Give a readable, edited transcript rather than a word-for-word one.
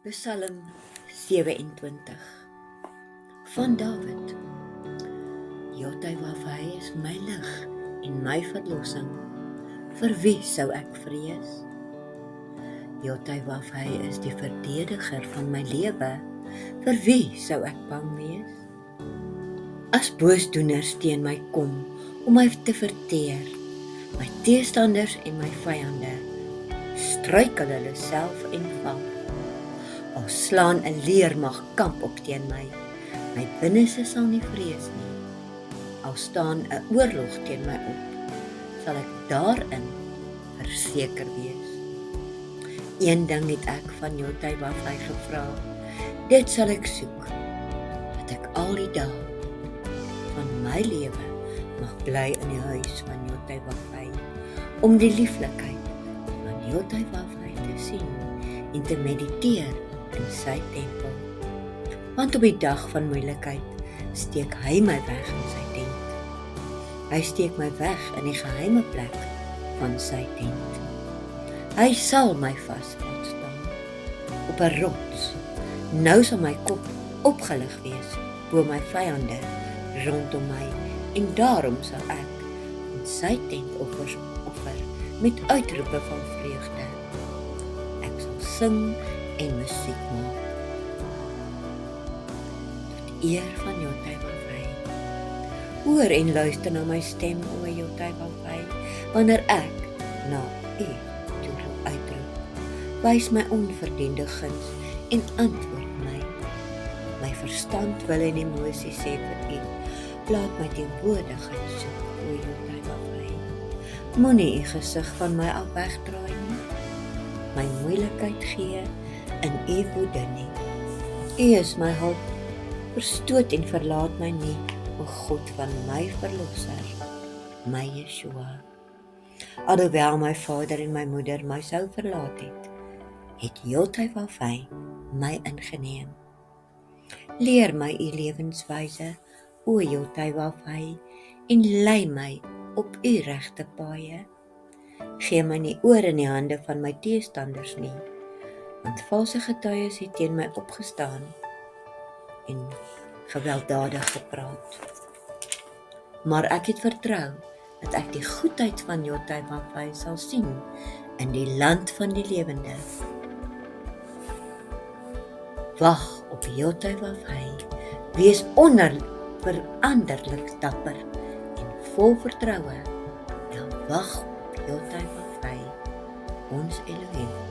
Psalm 27 van Dawid. Jotywaf, hy is my lig en my verlossing. Vir wie sou ek vrees? Jotywaf, hy is die verdediger van my lewe. Vir wie sou ek bang wees? As boosdoeners teen my kom om my te verteer, my teestanders en my vyande, struikel hulle self en val. Al slaan 'n leermag kamp op teen my, my binneste sal nie vrees nie. Al staan 'n oorlog teen my op, sal ek daarin verseker wees. Een ding het ek van Jotywaf gevra, dit sal ek soek, dat ek al die dae van my lewe mag bly in die huis van Jotywaf, om die lieflikheid van Jotywaf te sien en te mediteer in sy tempel. Want op die dag van moeilikheid steek hy my weg in sy tent. Hy steek my weg in die geheime plek van sy tent. Hy sal my vasvat staan op 'n rots. Nou sal my kop opgelig wees bo my vyande rondom my, en daarom sal ek in sy tent offer met uitroepe van vreugde. Ek sal sing en musiek maak tot eer van Jotywaf. Hoor en luister na my stem, o Jotywaf, wanneer ek na u toe uitroep. Wys my onverdiende guns en antwoord my. My verstand wil en emosies sê vir u, laat my teenwoordigheid soek, o Jotywaf. Moenie u gesig van my af wegdraai nie, my moeilikheid gee in u woede nie. U is my hulp, verstoot en verlaat my nie, o God van my verlosser, my Yeshua. Alhoewel my vader en my moeder my sou verlaat het Jotywaf my ingeneem. Leer my u lewenswyse, o Jotywaf, en lei my op u regte paaie. Gee my nie oor in die hande van my teestanders nie, want valse getuies het teen my opgestaan en gewelddadig gepraat. Maar ek het vertrou dat ek die goedheid van Jotywaf sal sien in die land van die lewende. Wag op Jotywaf, wees onveranderlik dapper en vol vertroue. Wag op Jotywaf, ons Elohim.